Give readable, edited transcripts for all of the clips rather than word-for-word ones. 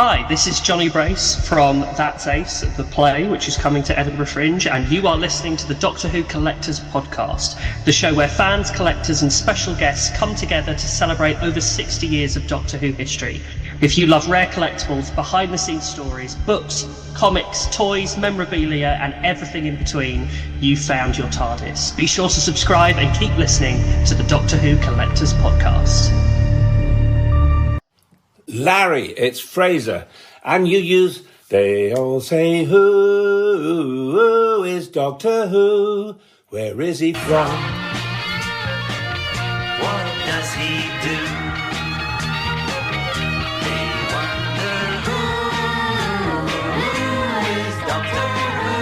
Hi, this is Johnny Brace from That's Ace, the play, which is coming to Edinburgh Fringe, and you are listening to the Doctor Who Collectors podcast, the show where fans, collectors and special guests come together to celebrate over 60 years of Doctor Who history. If you love rare collectibles, behind-the-scenes stories, books, comics, toys, memorabilia and everything in between, you found your TARDIS. Be sure to subscribe and keep listening to the Doctor Who Collectors podcast. Larry, it's Fraser, and you use they all say who is Doctor Who? Where is he from? What does he do? They wonder who is Doctor Who?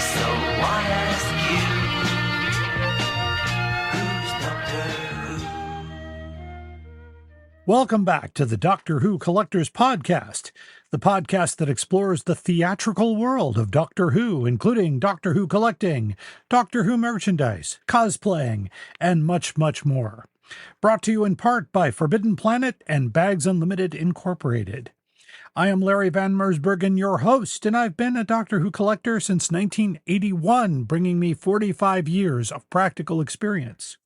So I ask you, who's Doctor Who? Welcome back to the Doctor Who Collectors Podcast, the podcast that explores the theatrical world of Doctor Who, including Doctor Who collecting, Doctor Who merchandise, cosplaying, and much, much more. Brought to you in part by Forbidden Planet and Bags Unlimited Incorporated. I am Larry Van Mersbergen, your host, and I've been a Doctor Who collector since 1981, bringing me 45 years of practical experience.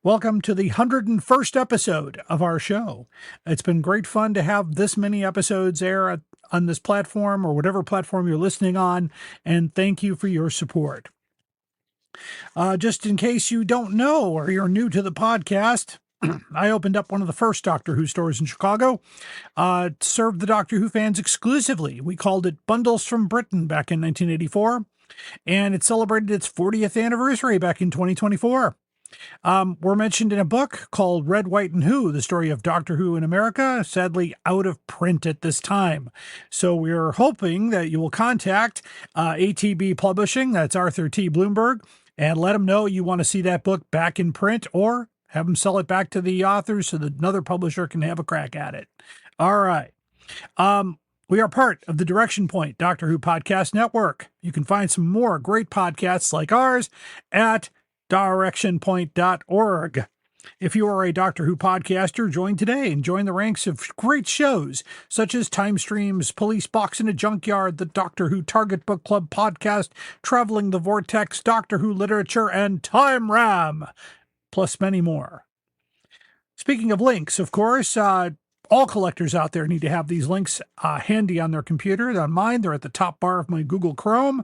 Welcome to the 101st episode of our show. It's been great fun to have this many episodes air on this platform or whatever platform you're listening on, and thank you for your support. Just in case you don't know or you're new to the podcast, I opened up one of the first Doctor Who stores in Chicago, served the Doctor Who fans exclusively. We called it Bundles from Britain back in 1984, and it celebrated its 40th anniversary back in 2024. We're mentioned in a book called Red, White, and Who, the story of Doctor Who in America, sadly out of print at this time. So we're hoping that you will contact ATB Publishing, that's Arthur T. Bloomberg, and let them know you want to see that book back in print, or have them sell it back to the authors so that another publisher can have a crack at it. All right. We are part of the Direction Point Doctor Who Podcast Network. You can find some more great podcasts like ours at directionpoint.org. If you are a Doctor Who podcaster, join today and join the ranks of great shows such as Time Streams, Police Box in a Junkyard, the Doctor Who Target Book Club podcast, Traveling the Vortex, Doctor Who Literature, and Time Ram, plus many more. Speaking of links, of course, all collectors out there need to have these links handy on their computer. On mine, they're at the top bar of my Google Chrome.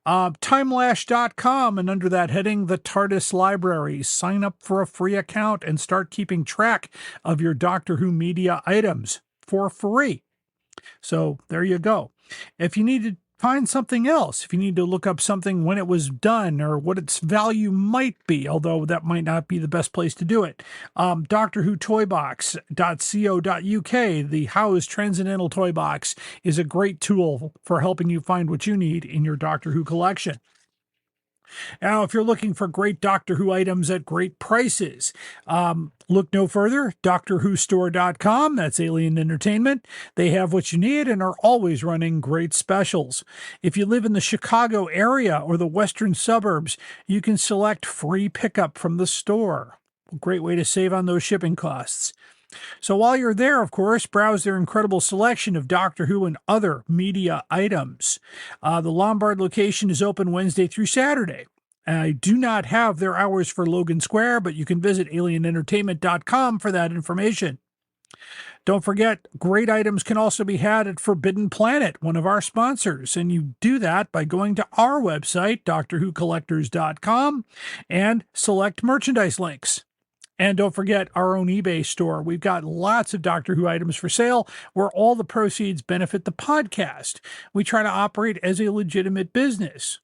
Timelash.com, and under that heading, the TARDIS Library. Sign up for a free account and start keeping track of your Doctor Who media items for free. So there you go. If you need to find something else, if you need to look up something when it was done or what its value might be, although that might not be the best place to do it, Doctor Who Toybox.co.uk, the Howe's Transcendental Toy Box, is a great tool for helping you find what you need in your Doctor Who collection. Now, if you're looking for great Doctor Who items at great prices, look no further. DoctorWhoStore.com, that's Alien Entertainment. They have what you need and are always running great specials. If you live in the Chicago area or the western suburbs, you can select free pickup from the store. A great way to save on those shipping costs. So while you're there, of course, browse their incredible selection of Doctor Who and other media items. The Lombard location is open Wednesday through Saturday. I do not have their hours for Logan Square, but you can visit alienentertainment.com for that information. Don't forget, great items can also be had at Forbidden Planet, one of our sponsors, and you do that by going to our website, DoctorWhoCollectors.com, and select merchandise links. And don't forget our own eBay store. We've got lots of Doctor Who items for sale where all the proceeds benefit the podcast. We try to operate as a legitimate business.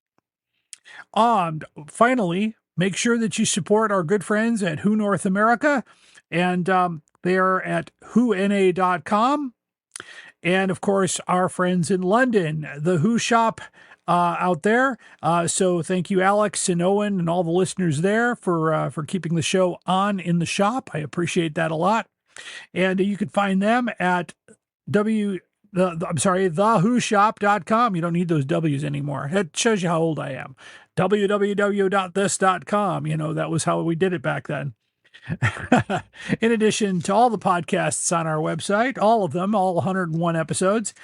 Finally, make sure that you support our good friends at Who North America, and they are at whona.com. And, of course, our friends in London, the Who Shop out there. So thank you, Alex and Owen and all the listeners there for keeping the show on in the shop. I appreciate that a lot. And you can find them at thewhoshop.com. You don't need those W's anymore. It shows you how old I am. www.this.com. You know, that was how we did it back then. In addition to all the podcasts on our website, all of them, all 101 episodes,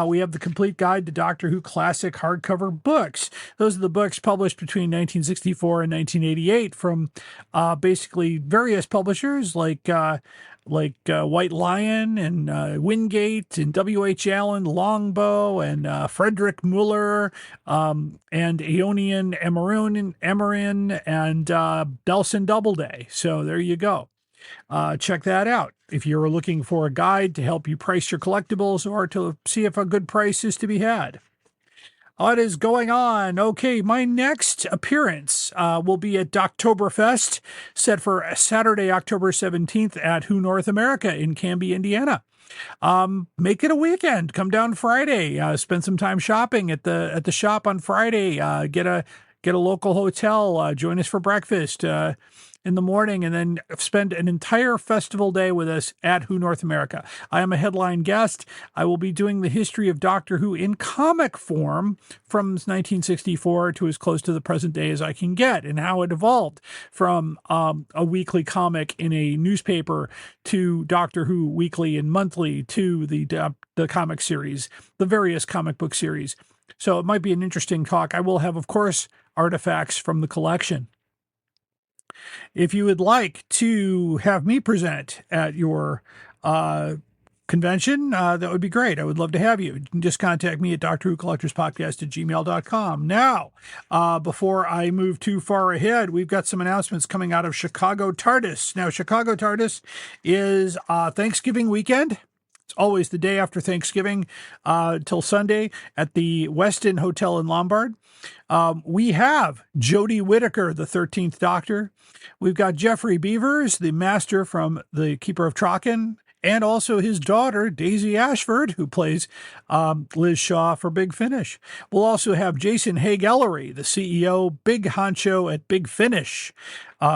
we have the complete guide to Doctor Who classic hardcover books. Those are the books published between 1964 and 1988 from basically various publishers like White Lion and Wingate and W.H. Allen, Longbow, and Frederick Muller, and Aeonian Emerin, and Belson Doubleday. So there you go. Check that out. If you're looking for a guide to help you price your collectibles or to see if a good price is to be had. What is going on? Okay, my next appearance will be at Doctoberfest, set for Saturday, October 17th at Who North America in Canby, Indiana. Make it a weekend. Come down Friday. Spend some time shopping at the shop on Friday. Get a local hotel. Join us for breakfast in the morning, and then spend an entire festival day with us at Who North America. I am a headline guest. I will be doing the history of Doctor Who in comic form from 1964 to as close to the present day as I can get, and how it evolved from a weekly comic in a newspaper to Doctor Who weekly and monthly to the comic series, the various comic book series. So it might be an interesting talk. I will have, of course, artifacts from the collection. If you would like to have me present at your convention, that would be great. I would love to have you. You can just contact me at drwhocollectorspodcast@gmail.com. Now, before I move too far ahead, we've got some announcements coming out of Chicago TARDIS. Now, Chicago TARDIS is Thanksgiving weekend. It's always the day after Thanksgiving till Sunday at the Westin Hotel in Lombard. We have Jodie Whittaker, the 13th Doctor. We've got Jeffrey Beavers, the Master from The Keeper of Traken, and also his daughter, Daisy Ashford, who plays Liz Shaw for Big Finish. We'll also have Jason Haig-Ellery, the CEO, Big Honcho at Big Finish.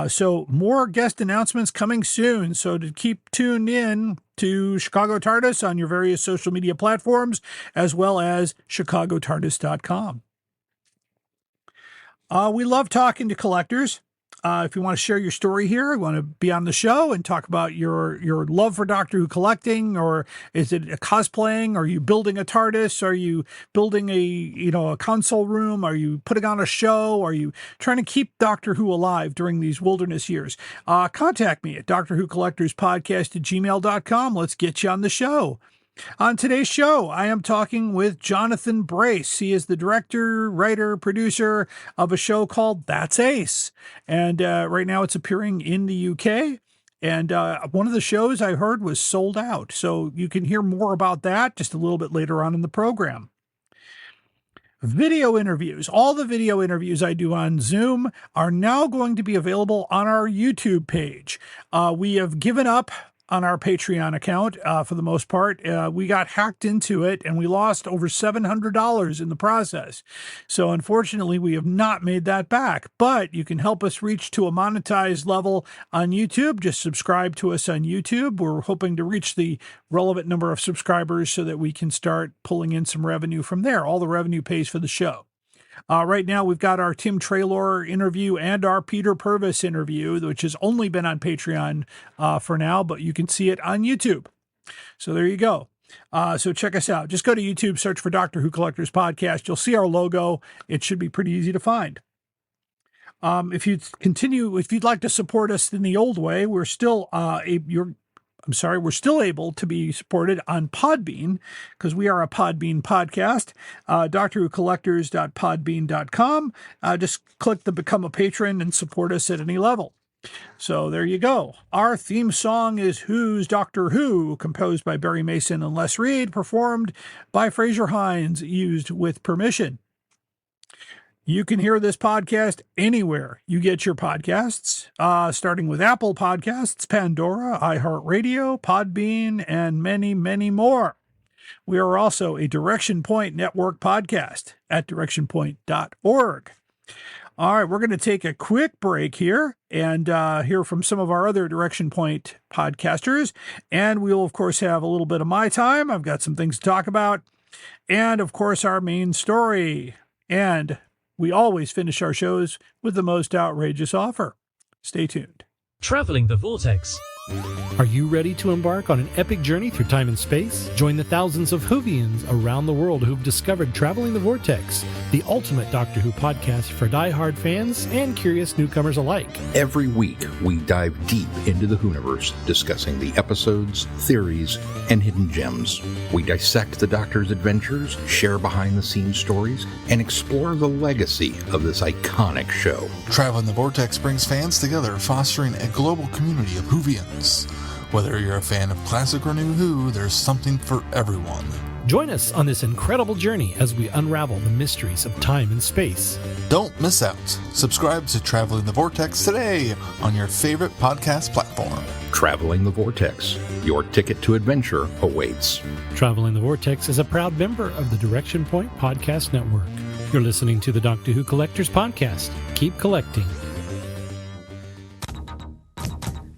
So more guest announcements coming soon. So to keep tuned in to Chicago TARDIS on your various social media platforms, as well as chicagotardis.com. We love talking to collectors. If you want to share your story here, you want to be on the show and talk about your love for Doctor Who collecting, or is it a cosplaying? Are you building a TARDIS? Are you building a console room? Are you putting on a show? Are you trying to keep Doctor Who alive during these wilderness years? Contact me at drwhocollectorspodcast@gmail.com. Let's get you on the show. On today's show, I am talking with Jonathon Brace. He is the director, writer, producer of a show called That's Ace. And right now it's appearing in the UK. And one of the shows I heard was sold out. So you can hear more about that just a little bit later on in the program. Video interviews. All the video interviews I do on Zoom are now going to be available on our YouTube page. We have given up on our Patreon account for the most part. We got hacked into it and we lost over $700 in the process. So unfortunately, we have not made that back, but you can help us reach to a monetized level on YouTube. Just subscribe to us on YouTube. We're hoping to reach the relevant number of subscribers so that we can start pulling in some revenue from there. All the revenue pays for the show. Right now, we've got our Tim Traylor interview and our Peter Purvis interview, which has only been on Patreon for now, but you can see it on YouTube. So there you go. So check us out. Just go to YouTube, search for Doctor Who Collectors Podcast. You'll see our logo. It should be pretty easy to find. If you'd like to support us in the old way, we're still we're still able to be supported on Podbean because we are a Podbean podcast. drwhocollectors.podbean.com. Just click the Become a Patron and support us at any level. So there you go. Our theme song is Who's Doctor Who, composed by Barry Mason and Les Reed, performed by Fraser Hines, used with permission. You can hear this podcast anywhere you get your podcasts, starting with Apple Podcasts, Pandora, iHeartRadio, Podbean, and many, many more. We are also a Direction Point Network podcast at directionpoint.org. All right, we're going to take a quick break here and hear from some of our other Direction Point podcasters. And we'll, of course, have a little bit of my time. I've got some things to talk about. And, of course, our main story. And we always finish our shows with the most outrageous offer. Stay tuned. Traveling the Vortex. Are you ready to embark on an epic journey through time and space? Join the thousands of Whovians around the world who've discovered Traveling the Vortex, the ultimate Doctor Who podcast for die-hard fans and curious newcomers alike. Every week, we dive deep into the Whoniverse, discussing the episodes, theories, and hidden gems. We dissect the Doctor's adventures, share behind-the-scenes stories, and explore the legacy of this iconic show. Traveling the Vortex brings fans together, fostering a global community of Whovians. Whether you're a fan of classic or new Who, there's something for everyone. Join us on this incredible journey as we unravel the mysteries of time and space. Don't miss out. Subscribe to Traveling the Vortex today on your favorite podcast platform. Traveling the Vortex. Your ticket to adventure awaits. Traveling the Vortex is a proud member of the Direction Point Podcast Network. You're listening to the Doctor Who Collectors Podcast. Keep collecting.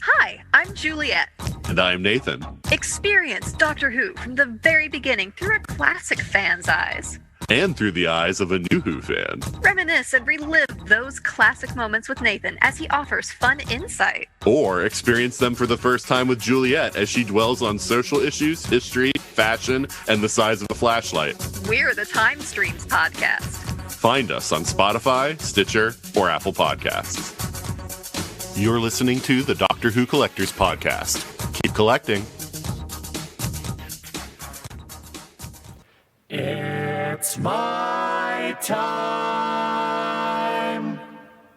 Hi, I'm Juliet. And I'm Nathan. Experience Doctor Who from the very beginning through a classic fan's eyes. And through the eyes of a new Who fan. Reminisce and relive those classic moments with Nathan as he offers fun insight. Or experience them for the first time with Juliet as she dwells on social issues, history, fashion, and the size of a flashlight. We're the Time Streams podcast. Find us on Spotify, Stitcher, or Apple Podcasts. You're listening to the Doctor Who Collectors Podcast. Keep collecting. It's my time.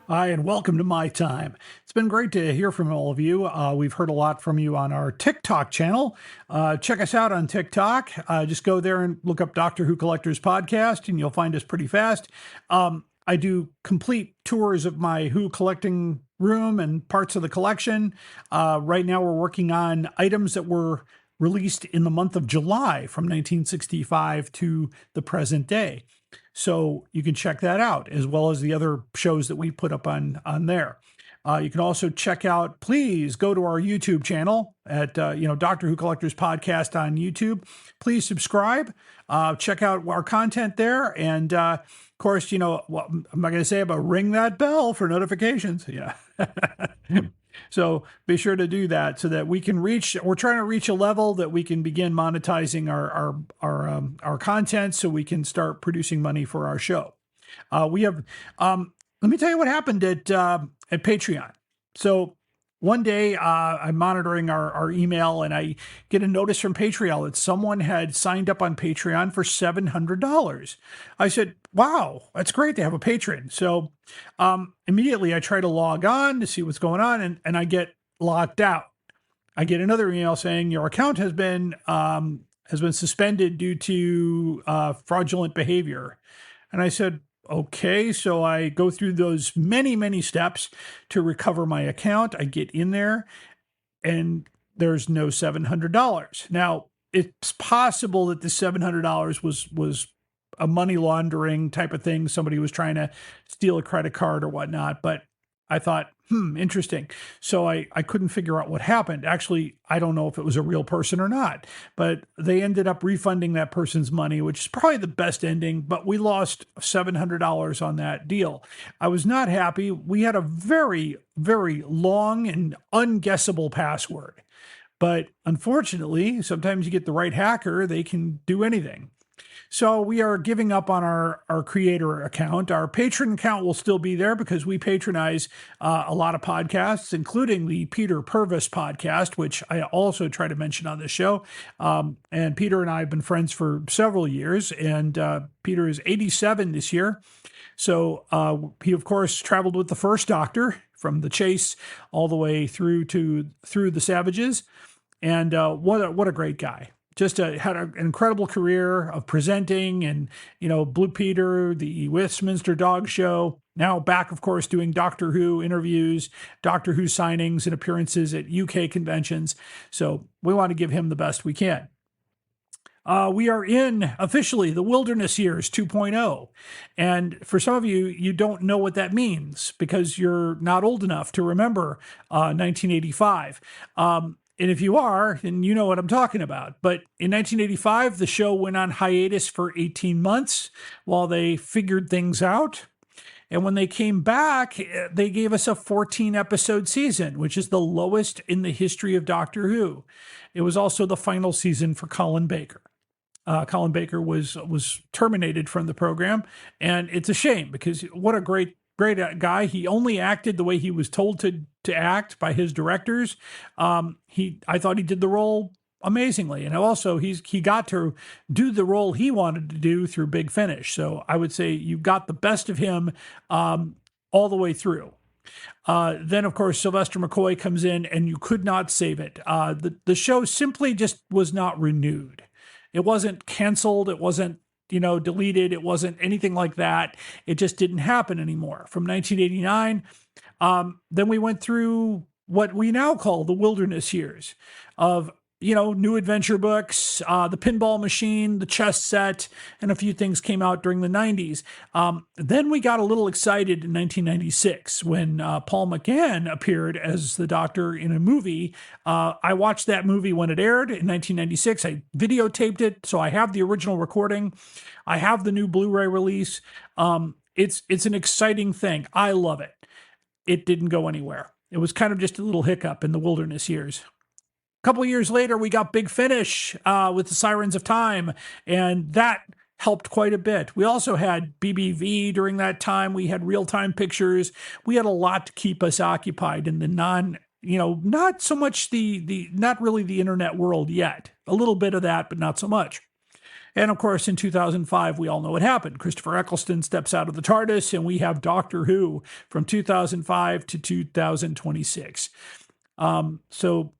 Hi, and welcome to My Time. It's been great to hear from all of you. We've heard a lot from you on our TikTok channel. Check us out on TikTok. Just go there and look up Doctor Who Collectors Podcast, and you'll find us pretty fast. I do complete tours of my Who collecting room and parts of the collection. Right now we're working on items that were released in the month of July from 1965 to the present day. So you can check that out, as well as the other shows that we put up on there. You can also check out, please go to our YouTube channel at, Doctor Who Collectors Podcast on YouTube. Please subscribe, check out our content there. And, of course, what am I going to say about ring that bell for notifications? Yeah. So be sure to do that so that we're trying to reach a level that we can begin monetizing our content so we can start producing money for our show. We have, let me tell you what happened at Patreon. So one day I'm monitoring our email and I get a notice from Patreon that someone had signed up on Patreon for $700. I said, wow, that's great to have a patron. So immediately I try to log on to see what's going on and I get locked out. I get another email saying your account has been suspended due to fraudulent behavior. And I said, okay, so I go through those many, many steps to recover my account. I get in there and there's no $700. Now, it's possible that the $700 was a money laundering type of thing. Somebody was trying to steal a credit card or whatnot, but I thought, interesting. So I couldn't figure out what happened. Actually, I don't know if it was a real person or not, but they ended up refunding that person's money, which is probably the best ending, but we lost $700 on that deal. I was not happy. We had a very, very long and unguessable password, but unfortunately, sometimes you get the right hacker, they can do anything. So we are giving up on our creator account. Our patron account will still be there because we patronize a lot of podcasts, including the Peter Purvis podcast, which I also try to mention on this show. And Peter and I have been friends for several years, and Peter is 87 this year. So he, of course, traveled with the first Doctor from the Chase all the way through the Savages. And what a great guy. Just had an incredible career of presenting and, Blue Peter, the Westminster Dog Show. Now back, of course, doing Doctor Who interviews, Doctor Who signings and appearances at UK conventions. So we want to give him the best we can. We are in officially the Wilderness Years 2.0. And for some of you, you don't know what that means because you're not old enough to remember 1985. And if you are, then you know what I'm talking about. But in 1985, the show went on hiatus for 18 months while they figured things out. And when they came back, they gave us a 14-episode season, which is the lowest in the history of Doctor Who. It was also the final season for Colin Baker. Colin Baker was terminated from the program, and it's a shame because what a great guy. He only acted the way he was told to act by his directors. I thought he did the role amazingly, and also he got to do the role he wanted to do through Big Finish. So I would say you got the best of him all the way through. Then, of course, Sylvester McCoy comes in, and you could not save it. The show simply just was not renewed. It wasn't canceled. It wasn't, deleted. It wasn't anything like that. It just didn't happen anymore. From 1989, then we went through what we now call the wilderness years of new adventure books, the pinball machine, the chess set, and a few things came out during the 90s. Then we got a little excited in 1996 when Paul McGann appeared as the Doctor in a movie. I watched that movie when it aired in 1996. I videotaped it, so I have the original recording. I have the new Blu-ray release. It's an exciting thing. I love it. It didn't go anywhere. It was kind of just a little hiccup in the wilderness years. A couple years later, we got Big Finish with the Sirens of Time, and that helped quite a bit. We also had BBV during that time. We had real-time pictures. We had a lot to keep us occupied in the not so much not really the internet world yet. A little bit of that, but not so much. And of course, in 2005, we all know what happened. Christopher Eccleston steps out of the TARDIS, and we have Doctor Who from 2005 to 2026. So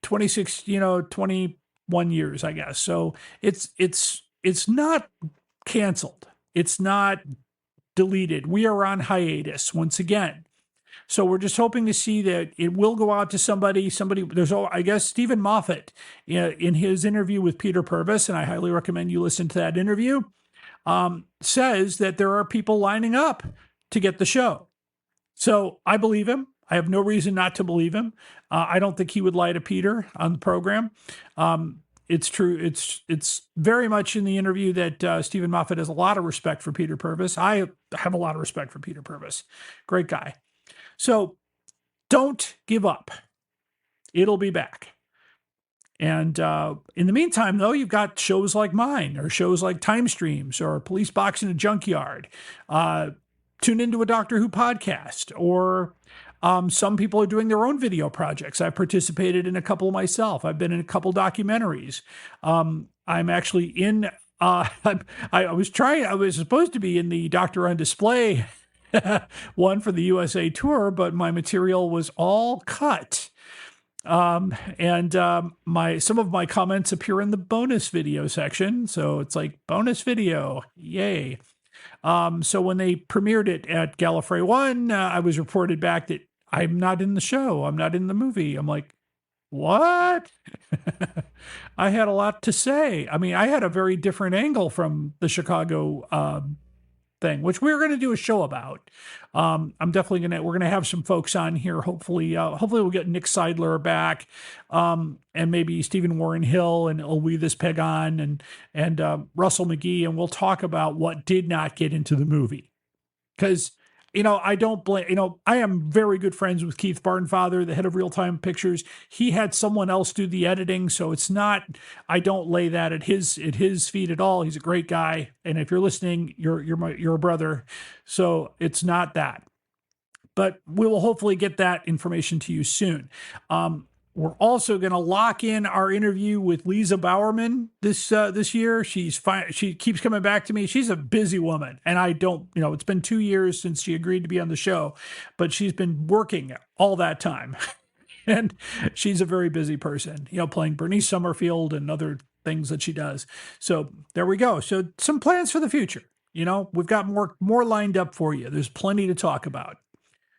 26, 21 years, I guess. So it's not canceled. It's not deleted. We are on hiatus once again. So we're just hoping to see that it will go out to somebody. I guess Stephen Moffat, in his interview with Peter Purves, and I highly recommend you listen to that interview, says that there are people lining up to get the show. So I believe him. I have no reason not to believe him. I don't think he would lie to Peter on the program. It's true. It's very much in the interview that Stephen Moffat has a lot of respect for Peter Purves. I have a lot of respect for Peter Purves. Great guy. So don't give up. It'll be back. And in the meantime, though, you've got shows like mine or shows like Time Streams or Police Box in a Junkyard. Tune into a Doctor Who podcast, or some people are doing their own video projects. I've participated in a couple myself. I've been in a couple documentaries. I'm actually in, I was supposed to be in the Doctor on Display one for the USA tour, but my material was all cut. And some of my comments appear in the bonus video section. So it's like bonus video. Yay. So when they premiered it at Gallifrey 1, I was reported back that I'm not in the show. I'm not in the movie. I'm like, what? I had a lot to say. I mean, I had a very different angle from the Chicago thing, which we're going to do a show about. We're going to have some folks on here. Hopefully we'll get Nick Seidler back, and maybe Stephen Warren Hill and Ulwithus Pegon and Russell McGee, and we'll talk about what did not get into the movie. Because, I don't blame, I am very good friends with Keith Barnfather, the head of Real Time Pictures. He had someone else do the editing, so it's not, I don't lay that at his feet at all. He's a great guy, and if you're listening, you're a brother. So it's not that. But we will hopefully get that information to you soon. We're also going to lock in our interview with Lisa Bowerman this year. She keeps coming back to me. She's a busy woman, and I don't, it's been 2 years since she agreed to be on the show, but she's been working all that time, and she's a very busy person, playing Bernice Summerfield and other things that she does. So there we go. So some plans for the future. We've got more lined up for you. There's plenty to talk about.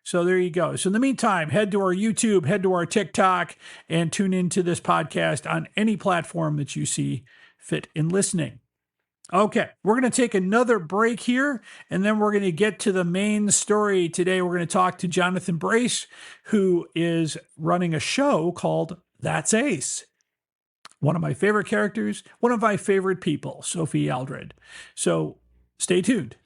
So there you go. So in the meantime, head to our YouTube, head to our TikTok, and tune into this podcast on any platform that you see fit in listening. Okay, we're going to take another break here, and then we're going to get to the main story. Today, we're going to talk to Jonathan Brace, who is running a show called That's Ace. One of my favorite characters, one of my favorite people, Sophie Aldred. So stay tuned.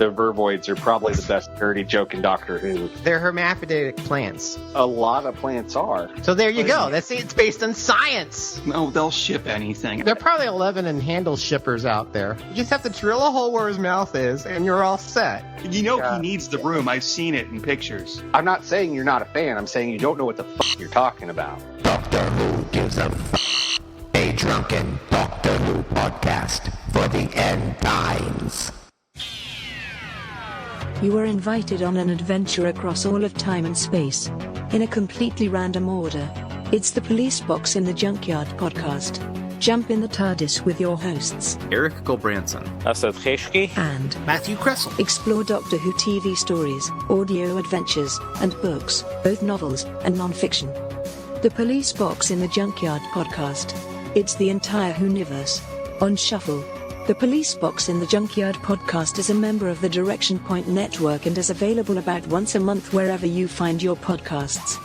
The verboids are probably the best dirty joke in Doctor Who. They're hermaphroditic plants. A lot of plants are. So there you go. It's based on science. No, they'll ship anything. There are probably 11 and handle shippers out there. You just have to drill a hole where his mouth is, and you're all set. You know he needs the room. I've seen it in pictures. I'm not saying you're not a fan. I'm saying you don't know what the fuck you're talking about. Doctor Who gives a drunken Doctor Who podcast for the end times. You are invited on an adventure across all of time and space, in a completely random order. It's the Police Box in the Junkyard podcast. Jump in the TARDIS with your hosts, Eric Gulbranson, Asad Kheshki, and Matthew Kressel. Explore Doctor Who TV stories, audio adventures, and books, both novels and non-fiction. The Police Box in the Junkyard podcast. It's the entire Whoniverse on shuffle. The Police Box in the Junkyard podcast is a member of the Direction Point Network and is available about once a month wherever you find your podcasts.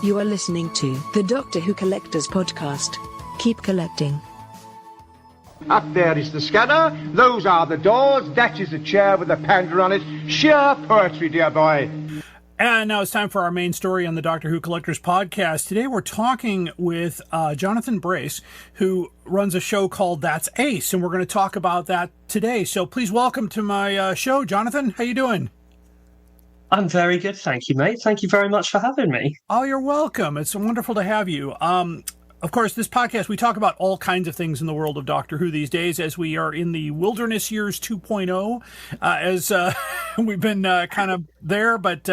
You are listening to the Doctor Who Collectors podcast. Keep collecting. Up there is the scanner, those are the doors, that is a chair with a panda on it. Sheer poetry, dear boy. And now it's time for our main story on the Doctor Who Collectors podcast. Today we're talking with Jonathan Brace, who runs a show called That's Ace, and we're going to talk about that today. So please welcome to my show, Jonathan. How you doing? I'm very good, thank you, mate. Thank you very much for having me. Oh, you're welcome. It's wonderful to have you. Of course, this podcast, we talk about all kinds of things in the world of Doctor Who these days, as we are in the Wilderness Years 2.0, as we've been kind of there. But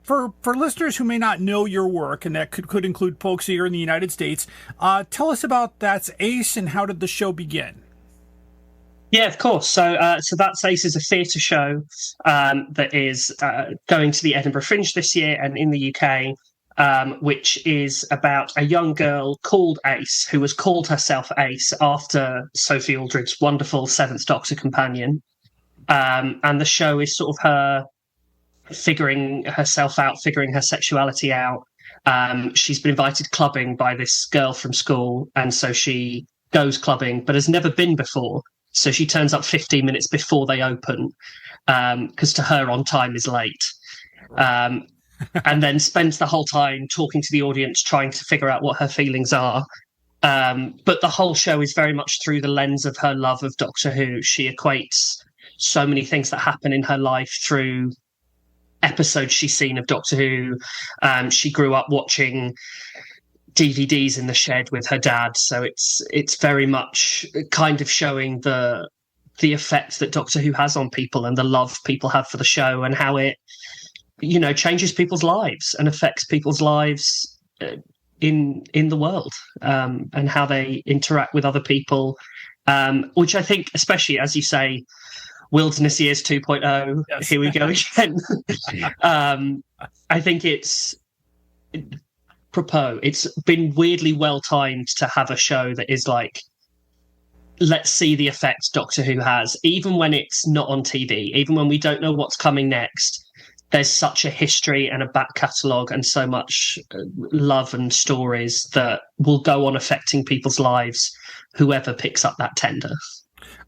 for listeners who may not know your work, and that could include folks here in the United States, tell us about That's Ace and how did the show begin? Yeah, of course. So That's Ace is a theatre show that is going to the Edinburgh Fringe this year and in the UK. Which is about a young girl called Ace, who has called herself Ace after Sophie Aldred's wonderful Seventh Doctor companion. And the show is sort of her figuring herself out, figuring her sexuality out. She's been invited clubbing by this girl from school, and so she goes clubbing, but has never been before. So she turns up 15 minutes before they open, because to her on time is late. And then spends the whole time talking to the audience, trying to figure out what her feelings are. But the whole show is very much through the lens of her love of Doctor Who. She equates so many things that happen in her life through episodes she's seen of Doctor Who. She grew up watching DVDs in the shed with her dad, so it's very much kind of showing the effect that Doctor Who has on people and the love people have for the show and how it changes people's lives and affects people's lives in the world, and how they interact with other people, which I think, especially as you say, Wilderness Years 2.0, yes. Here we go again. I think it's been weirdly well timed to have a show that is like, let's see the effect Doctor Who has, even when it's not on TV, even when we don't know what's coming next. There's such a history and a back catalogue and so much love and stories that will go on affecting people's lives, whoever picks up that tender.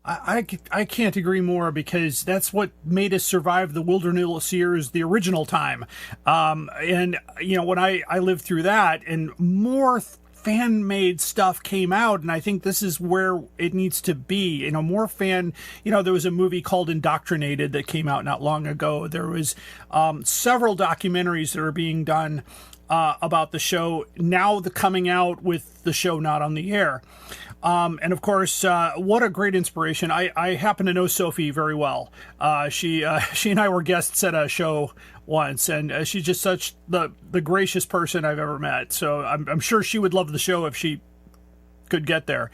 I can't agree more, because that's what made us survive the Wilderness Years, the original time. And, when I lived through that and more fan-made stuff came out, and I think this is where it needs to be. More fan. There was a movie called Indoctrinated that came out not long ago. There was several documentaries that are being done about the show, now coming out with the show not on the air. And of course, what a great inspiration. I happen to know Sophie very well. She and I were guests at a show once, and she's just such the gracious person I've ever met. So I'm sure she would love the show if she could get there.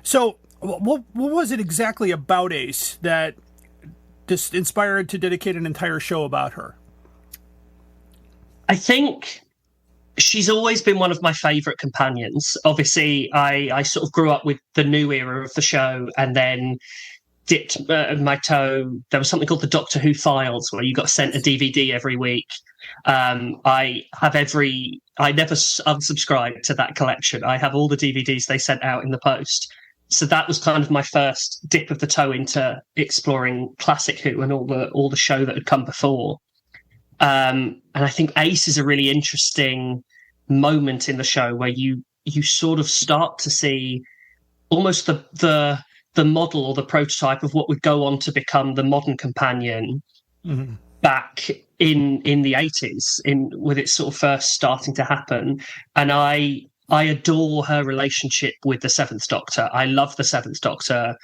So what was it exactly about Ace that just inspired to dedicate an entire show about her? I think she's always been one of my favourite companions. Obviously, I sort of grew up with the new era of the show, and then dipped my toe. There was something called the Doctor Who Files, where you got sent a DVD every week. I never unsubscribed to that collection. I have all the DVDs they sent out in the post. So that was kind of my first dip of the toe into exploring classic Who and all the show that had come before. And I think Ace is a really interesting moment in the show where you sort of start to see almost the model or the prototype of what would go on to become the modern companion back in the 80s, with it sort of first starting to happen. And I adore her relationship with the Seventh Doctor. I love the Seventh Doctor.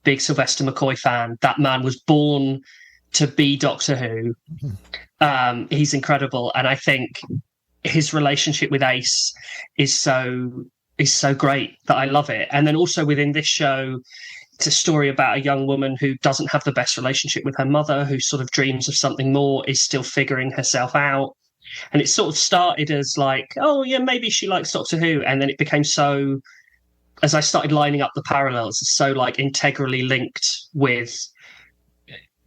Big Sylvester McCoy fan. That man was born to be Doctor Who. He's incredible, and I think his relationship with Ace is so great that I love it. And then also within this show, it's a story about a young woman who doesn't have the best relationship with her mother, who sort of dreams of something more, is still figuring herself out. And it sort of started as like, oh yeah, maybe she likes Doctor Who, and then it became so, as I started lining up the parallels, it's so like integrally linked with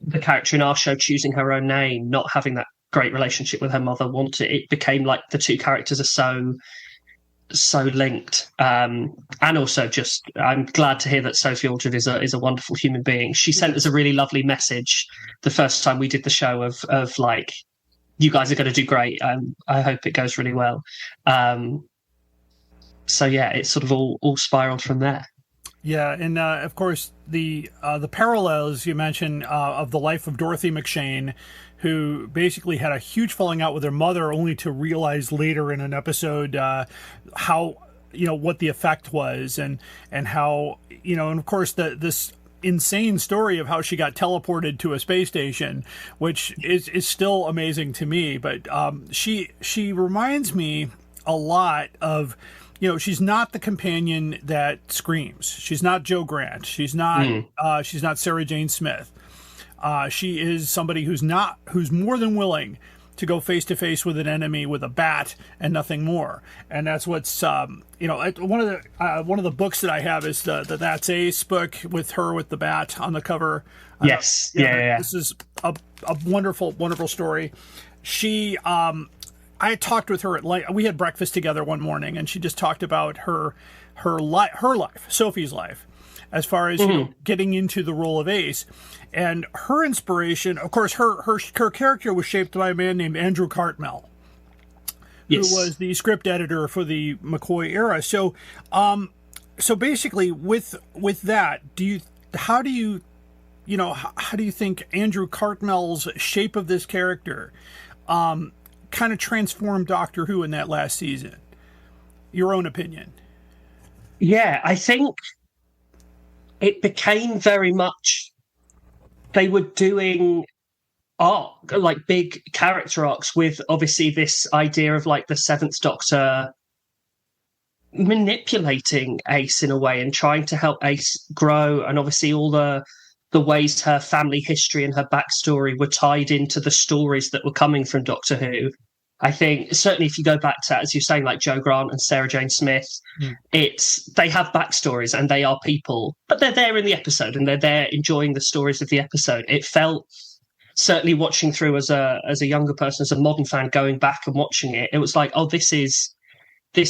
the character in our show choosing her own name, not having that great relationship with her mother, it became like the two characters are so linked. And also just, I'm glad to hear that Sophie Aldred is a wonderful human being. She sent us a really lovely message the first time we did the show of like, you guys are going to do great. I hope it goes really well. So yeah, it's sort of all spiraled from there. Yeah, and of course the parallels you mentioned of the life of Dorothy McShane, who basically had a huge falling out with her mother, only to realize later in an episode how, what the effect was, and how, and of course this insane story of how she got teleported to a space station, which is still amazing to me. But she reminds me a lot of, she's not the companion that screams. She's not Joe Grant. She's not Sarah Jane Smith. She is somebody who's more than willing to go face to face with an enemy with a bat and nothing more. And that's what's one of the books that I have is the That's Ace book with her with the bat on the cover. Yes, yeah. This is a wonderful, wonderful story. She, I talked with her we had breakfast together one morning, and she just talked about her life, Sophie's life, as far as getting into the role of Ace. And her inspiration, of course, her character was shaped by a man named Andrew Cartmel, who was the script editor for the McCoy era. So, so basically, with that, how do you think Andrew Cartmel's shape of this character kind of transformed Doctor Who in that last season? Your own opinion? Yeah, I think it became very much, they were doing like big character arcs with obviously this idea of like the Seventh Doctor manipulating Ace in a way and trying to help Ace grow, and obviously all the ways her family history and her backstory were tied into the stories that were coming from Doctor Who. I think certainly if you go back to, as you're saying, like Joe Grant and Sarah Jane Smith, they have backstories and they are people, but they're there in the episode and they're there enjoying the stories of the episode. It felt, certainly watching through as a younger person, as a modern fan going back and watching it, it was like, oh, this,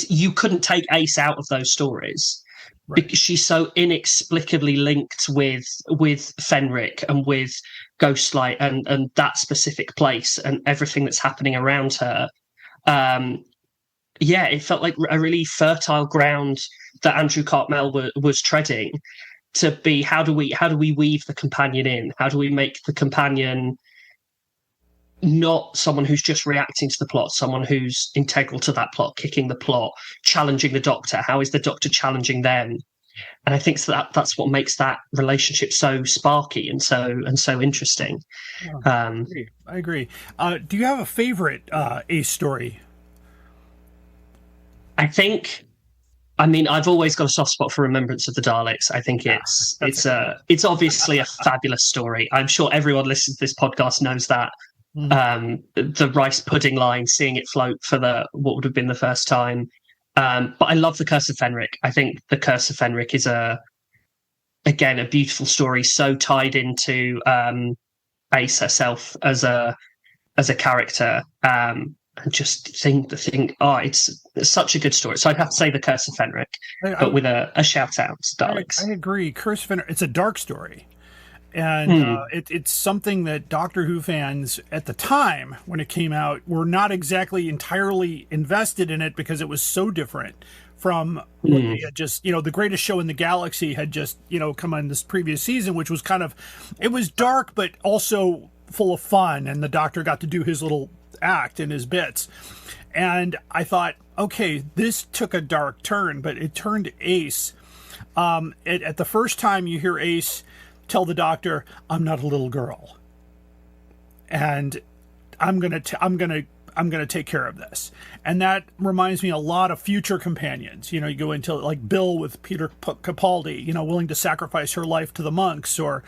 you couldn't take Ace out of those stories. Right. Because she's so inexplicably linked with Fenric and with Ghostlight and that specific place and everything that's happening around her. It felt like a really fertile ground that Andrew Cartmel was treading, to be how do we weave the companion in? How do we make the companion not someone who's just reacting to the plot, someone who's integral to that plot, kicking the plot, challenging the Doctor? How is the Doctor challenging them? And I think that's what makes that relationship so sparky and so interesting. I agree. Do you have a favorite Ace story? I've always got a soft spot for Remembrance of the Daleks. I think it's obviously a fabulous story. I'm sure everyone listening to this podcast knows that. The rice pudding line, seeing it float for what would have been the first time. But I love The Curse of Fenric. I think The Curse of Fenric is again a beautiful story, so tied into Ace herself as a character. just think, oh, it's such a good story. So I'd have to say The Curse of Fenric, but with a shout out to Daleks. I agree. Curse of Fenric, it's a dark story. And it's something that Doctor Who fans at the time when it came out were not exactly entirely invested in it because it was so different from what they had just, the greatest show in the galaxy had just, come on this previous season, which was it was dark, but also full of fun. And the Doctor got to do his little act and his bits. And I thought, okay, this took a dark turn, but it turned Ace. At the first time you hear Ace tell the Doctor, "I'm not a little girl, and I'm gonna take care of this," and that reminds me a lot of future companions. You go into like Bill with Peter Capaldi, willing to sacrifice her life to the monks, or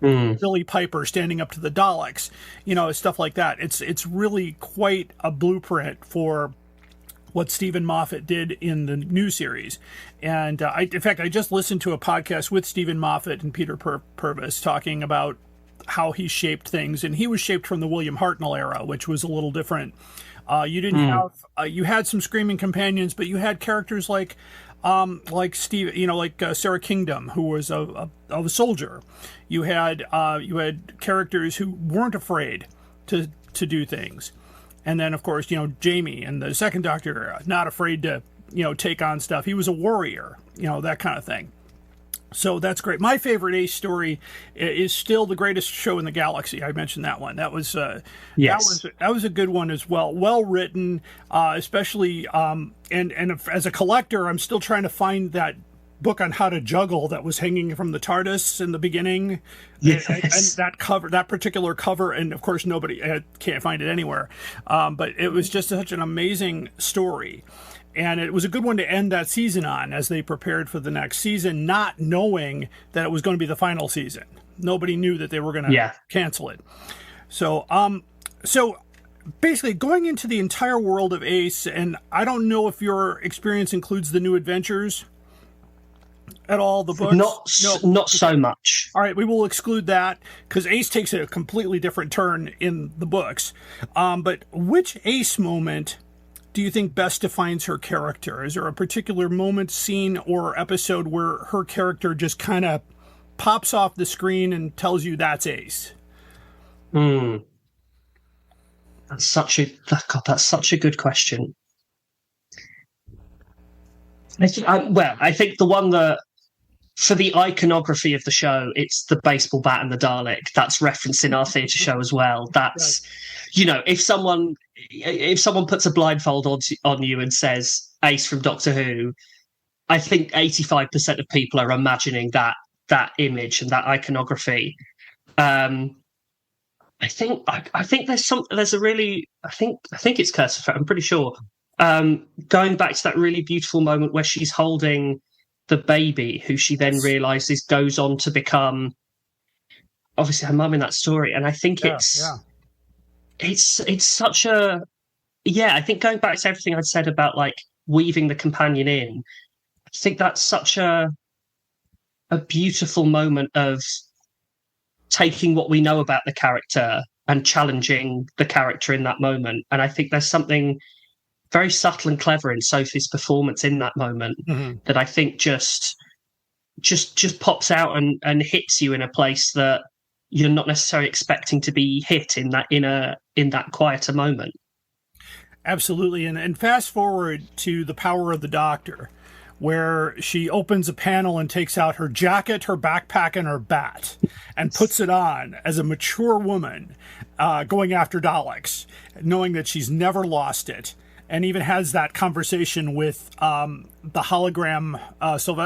Billy Piper standing up to the Daleks, stuff like that. It's really quite a blueprint for what Stephen Moffat did in the new series. And in fact, I just listened to a podcast with Stephen Moffat and Peter Purvis talking about how he shaped things. And he was shaped from the William Hartnell era, which was a little different. You didn't have, you had some screaming companions, but you had characters like Steve, like Sarah Kingdom, who was a soldier. You had characters who weren't afraid to do things. And then, of course, Jamie and the second Doctor, not afraid to, take on stuff. He was a warrior, that kind of thing. So that's great. My favorite Ace story is still The Greatest Show in the Galaxy. I mentioned that one. That was yes. That was a good one as well. Well written, especially as a collector, I'm still trying to find that book on how to juggle that was hanging from the TARDIS in the beginning. Yes. And that particular cover, and of course nobody can't find it anywhere. But it was just such an amazing story. And it was a good one to end that season on as they prepared for the next season, not knowing that it was going to be the final season. Nobody knew that they were going to cancel it. So, basically going into the entire world of Ace, and I don't know if your experience includes the New Adventures at all, the books? Not so much. All right, we will exclude that because Ace takes a completely different turn in the books. But which Ace moment do you think best defines her character? Is there a particular moment, scene, or episode where her character just kind of pops off the screen and tells you that's Ace? That's such a good question. I think the one that, for the iconography of the show, it's the baseball bat and the Dalek. That's referenced in our theatre show as well. That's, if someone puts a blindfold on you and says Ace from Doctor Who, I think 85% of people are imagining that image and that iconography. I think there's a really, I think it's Curse of Fenric, I'm pretty sure. Going back to that really beautiful moment where she's holding the baby, who she then realizes goes on to become obviously her mum in that story. And I think it's such a, I think going back to everything I'd said about like weaving the companion in, I think that's such a beautiful moment of taking what we know about the character and challenging the character in that moment. And I think there's something very subtle and clever in Sophie's performance in that moment that I think just pops out and hits you in a place that you're not necessarily expecting to be hit in that quieter moment. Absolutely. And fast forward to The Power of the Doctor, where she opens a panel and takes out her jacket, her backpack, and her bat, and puts it on as a mature woman going after Daleks, knowing that she's never lost it. And even has that conversation with the hologram,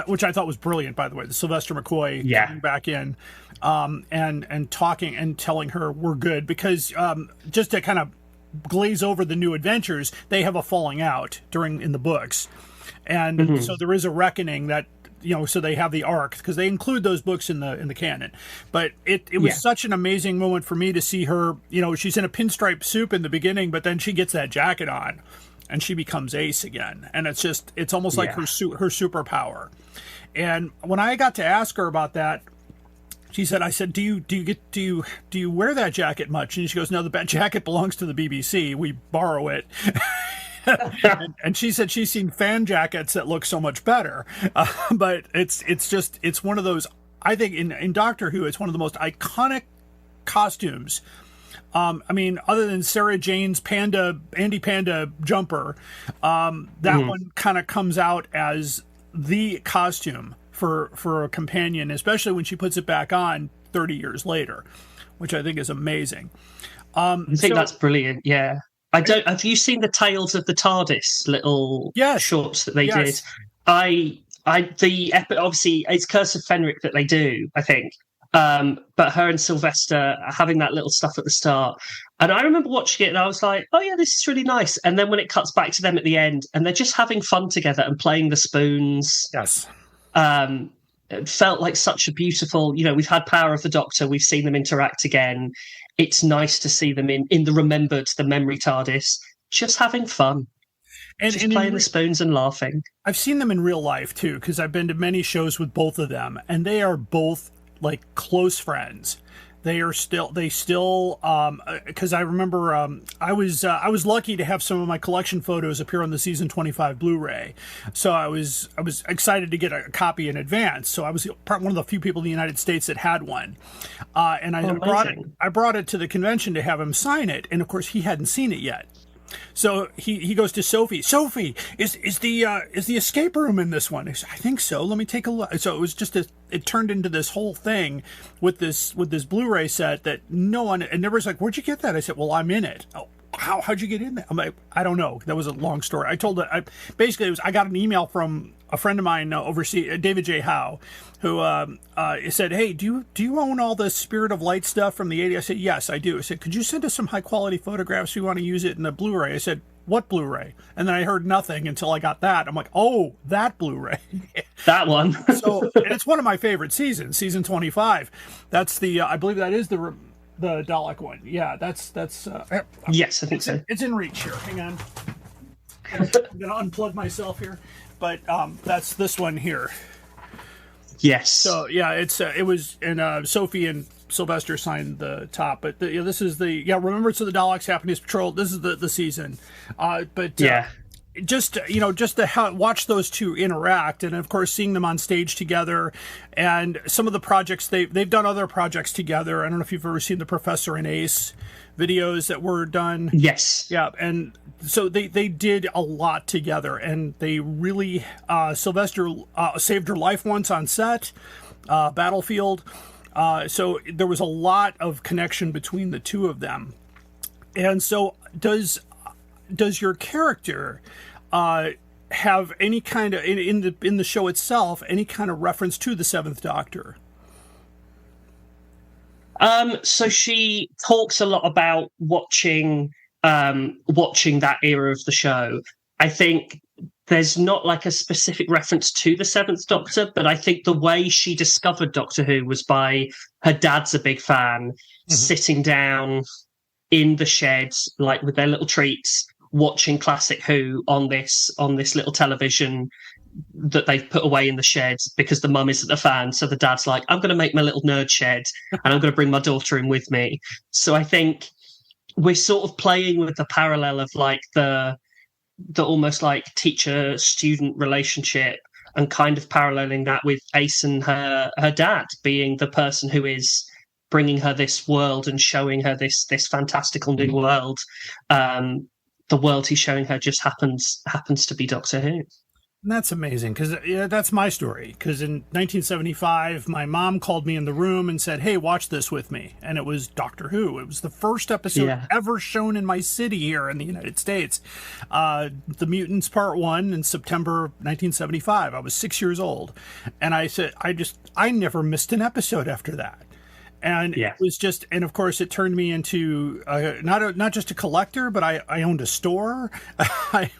which I thought was brilliant, by the way, the Sylvester McCoy coming back in and talking and telling her we're good. Because just to kind of glaze over the New Adventures, they have a falling out in the books. And so there is a reckoning that, so they have the arc, because they include those books in the canon. But it was such an amazing moment for me to see her, she's in a pinstripe suit in the beginning, but then she gets that jacket on. And she becomes Ace again. And it's almost like her superpower. And when I got to ask her about that, she said, I said, do you wear that jacket much? And she goes, no, the jacket belongs to the BBC. We borrow it. and she said she's seen fan jackets that look so much better. But it's one of those, I think in Doctor Who, it's one of the most iconic costumes. I mean, other than Sarah Jane's Andy Panda jumper, that one kind of comes out as the costume for a companion, especially when she puts it back on 30 years later, which I think is amazing. I think that's brilliant. Yeah. Have you seen the Tales of the TARDIS little shorts that they did? Obviously it's Curse of Fenric that they do, I think. But her and Sylvester are having that little stuff at the start. And I remember watching it and I was like, oh yeah, this is really nice. And then when it cuts back to them at the end and they're just having fun together and playing the spoons. Yes. It felt like such a beautiful, we've had Power of the Doctor. We've seen them interact again. It's nice to see them in the memory TARDIS, just having fun. And playing the spoons and laughing. I've seen them in real life too, because I've been to many shows with both of them, and they are both like close friends. Because I remember I was lucky to have some of my collection photos appear on the season 25 Blu-ray, so I was excited to get a copy in advance. So I was one of the few people in the United States that had one, and I brought it to the convention to have him sign it, and of course he hadn't seen it yet. So he goes to Sophie. Sophie, is the escape room in this one? I said, I think so. Let me take a look. So it was it turned into this whole thing with this Blu-ray set that no one, and everybody's like, where'd you get that? I said, well, I'm in it. Oh, how'd you get in there? I'm like, I don't know. That was a long story. I told it. I got an email from a friend of mine overseas, David J. Howe, who said, hey, do you own all the Spirit of Light stuff from the 80s? I said, yes, I do. I said, could you send us some high quality photographs? We want to use it in the Blu-ray. I said, what Blu-ray? And then I heard nothing until I got that. I'm like, oh, that Blu-ray. That one. And it's one of my favorite seasons, season 25. That's I believe that is the Dalek one. Yeah, that's. Yes, I think so. It's in reach here. Hang on. I'm going to unplug myself here. But that's this one here. Yes. So yeah, it was, and Sophie and Sylvester signed the top. But this is Remembrance of the Daleks, Happiness Patrol. This is the season. Just to watch those two interact, and of course seeing them on stage together, and some of the projects they've done other projects together. I don't know if you've ever seen the Professor and Ace videos that were done. Yes. Yeah, and so they did a lot together, and they really Sylvester saved her life once on set, Battlefield. So there was a lot of connection between the two of them. And so does your character have any kind of in the show itself any kind of reference to the Seventh Doctor? So she talks a lot about watching that era of the show. I think there's not like a specific reference to the Seventh Doctor, but I think the way she discovered Doctor Who was by her dad's a big fan, sitting down in the shed, like with their little treats, watching classic Who on this little television that they've put away in the shed because the mum isn't a fan. So the dad's like, I'm going to make my little nerd shed and I'm going to bring my daughter in with me. So I think we're sort of playing with the parallel of like the almost like teacher-student relationship and kind of paralleling that with Ace and her dad being the person who is bringing her this world and showing her this fantastical new world. The world he's showing her just happens to be Doctor Who. And that's amazing, because that's my story. Because in 1975, my mom called me in the room and said, hey, watch this with me. And it was Doctor Who. It was the first episode ever shown in my city here in the United States. The Mutants Part 1 in September 1975. I was 6 years old. And I said, I never missed an episode after that. And it was just, and of course it turned me into not just a collector, but I owned a store. I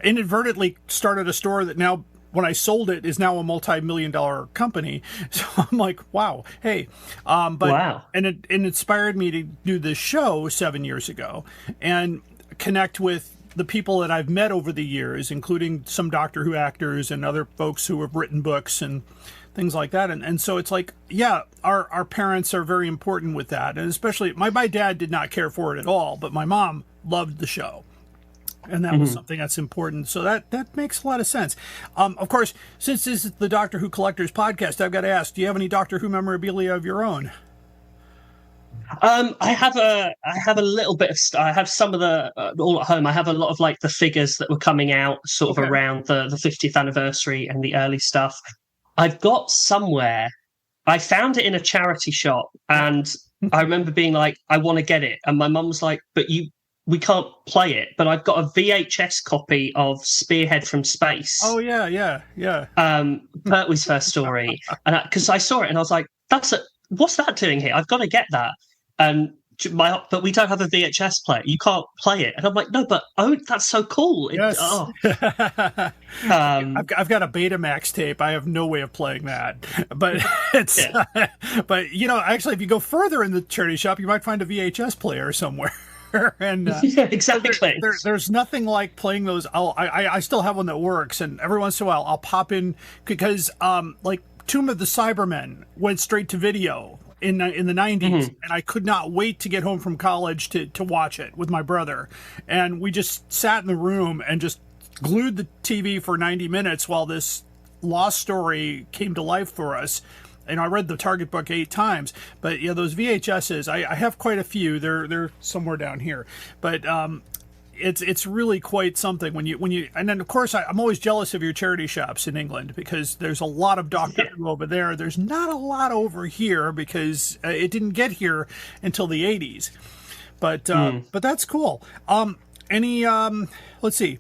inadvertently started a store that now, when I sold it, is now a multi-million-dollar company. So I'm like, wow, hey. Wow. And it inspired me to do this show 7 years ago and connect with the people that I've met over the years, including some Doctor Who actors and other folks who have written books and things like that. And so it's like, yeah, our parents are very important with that. And especially my dad did not care for it at all, but my mom loved the show. And that was something that's important. So that makes a lot of sense. Of course, since this is the Doctor Who Collectors podcast, I've got to ask, do you have any Doctor Who memorabilia of your own? I have a little bit of I have some of the all at home. I have a lot of like the figures that were coming out sort of around the 50th anniversary and the early stuff. I've got somewhere, I found it in a charity shop, and I remember being like, I want to get it, and my mum was like, but we can't play it. But I've got a VHS copy of Spearhead from Space. Oh yeah. Pertwee's first story, and because I saw it and I was like, what's that doing here? I've got to get that. But we don't have a VHS player. You can't play it. And I'm like, no, but that's so cool. Yes. I've got a Betamax tape. I have no way of playing that. But it's but actually, if you go further in the charity shop, you might find a VHS player somewhere. And yeah, exactly. There's nothing like playing those. I still have one that works, and every once in a while I'll pop in because like Tomb of the Cybermen went straight to video in the 90s, and I could not wait to get home from college to watch it with my brother, and we just sat in the room and just glued the TV for 90 minutes while this lost story came to life for us. And I read the Target book 8 times, but those VHSs, I have quite a few. They're somewhere down here, but it's really quite something when you and then of course I'm always jealous of your charity shops in England because there's a lot of Doctor Who over there. There's not a lot over here because it didn't get here until the 80s, but that's cool. Let's see.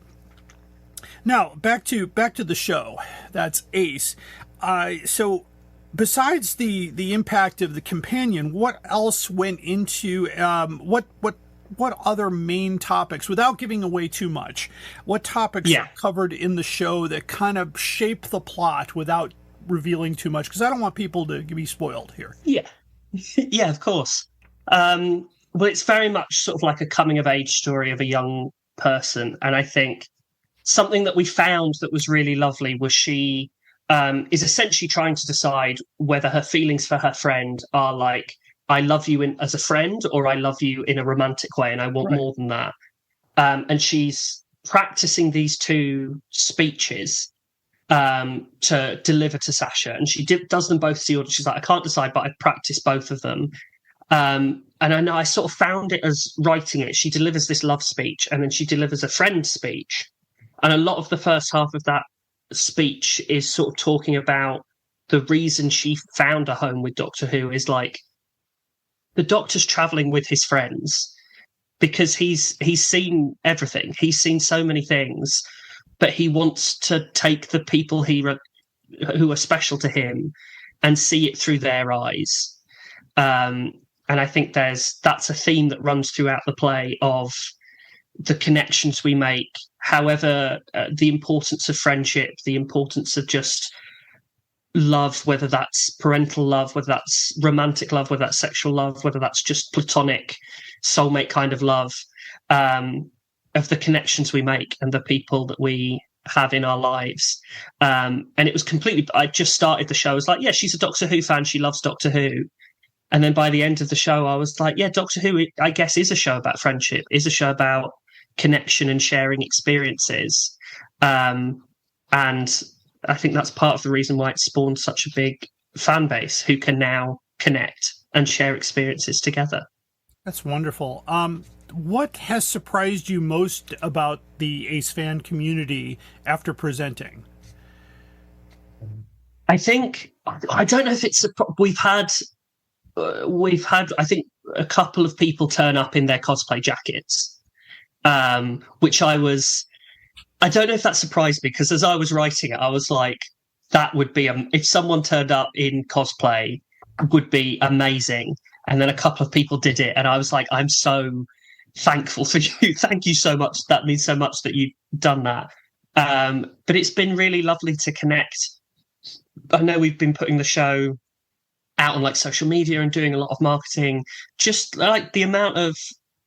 Now back to the show. That's Ace. So. Besides the impact of the companion, what else went into what other main topics, without giving away too much, what topics are covered in the show that kind of shape the plot without revealing too much? Because I don't want people to be spoiled here. Yeah, yeah, of course. Well, it's very much sort of like a coming of age story of a young person, and I think something that we found that was really lovely was she. Is essentially trying to decide whether her feelings for her friend are like, I love you as a friend or I love you in a romantic way and I want more than that. And she's practicing these two speeches to deliver to Sasha. And she does them both to the audience. She's like, I can't decide, but I've practiced both of them. And I know I sort of found it as writing it. She delivers this love speech and then she delivers a friend speech. And a lot of the first half of that speech is sort of talking about the reason she found a home with Doctor Who is like the Doctor's traveling with his friends because he's seen everything. He's seen so many things, but he wants to take the people who are special to him and see it through their eyes. And I think that's a theme that runs throughout the play of the connections we make, however, the importance of friendship, the importance of just love, whether that's parental love, whether that's romantic love, whether that's sexual love, whether that's just platonic soulmate kind of love, of the connections we make and the people that we have in our lives. And it was I just started the show. I was like, yeah, she's a Doctor Who fan. She loves Doctor Who. And then by the end of the show, I was like, yeah, Doctor Who, I guess, is a show about friendship, is a show about connection and sharing experiences. And I think that's part of the reason why it spawned such a big fan base who can now connect and share experiences together. That's wonderful. What has surprised you most about the Ace fan community after presenting? I think, I don't know if it's, we've had, I think, a couple of people turn up in their cosplay jackets, which I don't know if that surprised me, because as I was writing it, I was like, that would be, if someone turned up in cosplay, would be amazing. And then a couple of people did it, and I was like, I'm so thankful for you. Thank you so much. That means so much that you've done that. But it's been really lovely to connect. I know we've been putting the show out on like social media and doing a lot of marketing. Just like the amount of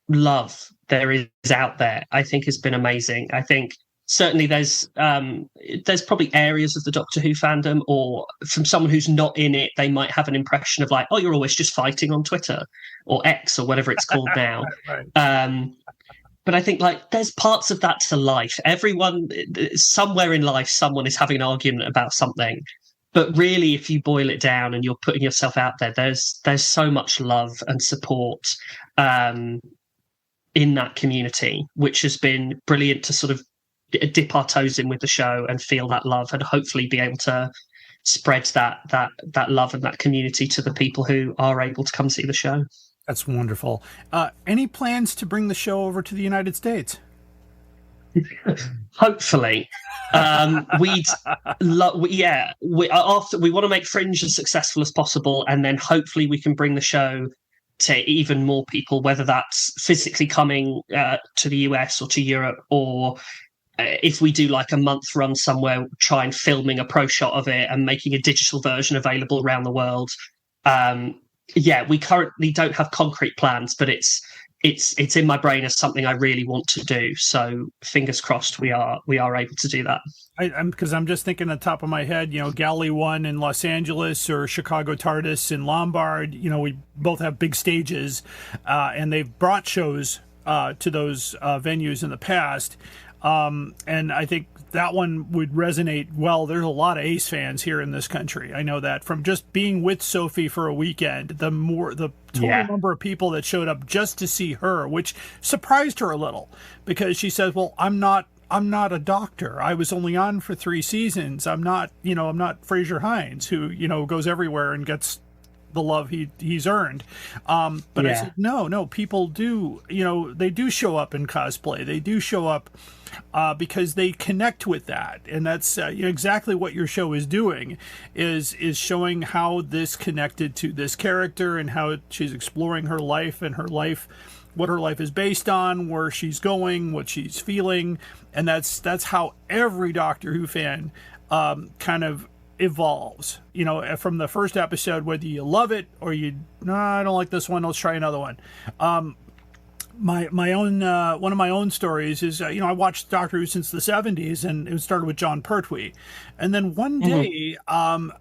love there is out there, I think has been amazing. I think certainly there's probably areas of the Doctor Who fandom, or from someone who's not in it, they might have an impression of like, oh, you're always just fighting on Twitter or X or whatever it's called now. Right. But I think like there's parts of that to life. Everyone, somewhere in life, someone is having an argument about something. But really, if you boil it down and you're putting yourself out there, there's so much love and support in that community, which has been brilliant to sort of dip our toes in with the show and feel that love, and hopefully be able to spread that love and that community to the people who are able to come see the show. That's wonderful. Any plans to bring the show over to the United States? Hopefully. We want to make Fringe as successful as possible, and then hopefully we can bring the show to even more people, whether that's physically coming to the US or to Europe, or if we do like a month run somewhere, try and filming a pro shot of it and making a digital version available around the world. We currently don't have concrete plans, but it's in my brain as something I really want to do. So fingers crossed we are able to do that. Because I'm just thinking on the top of my head, Galley 1 in Los Angeles or Chicago TARDIS in Lombard, we both have big stages, and they've brought shows to those venues in the past. And I think that one would resonate well. There's a lot of Ace fans here in this country. I know that from just being with Sophie for a weekend, the total number of people that showed up just to see her, which surprised her a little, because she says, well, I'm not a doctor. I was only on for 3 seasons. I'm not Fraser Hines, who, goes everywhere and gets the love he's earned. But I said, no, people do, they do show up in cosplay. They do show up because they connect with that. And that's exactly what your show is doing, is showing how this connected to this character and how she's exploring her life and what her life is based on, where she's going, what she's feeling. And that's how every Doctor Who fan kind of evolves, from the first episode, whether you love it or I don't like this one, let's try another one. My own one of my own stories is I watched Doctor Who since the 70s, and it started with John Pertwee, and then one day our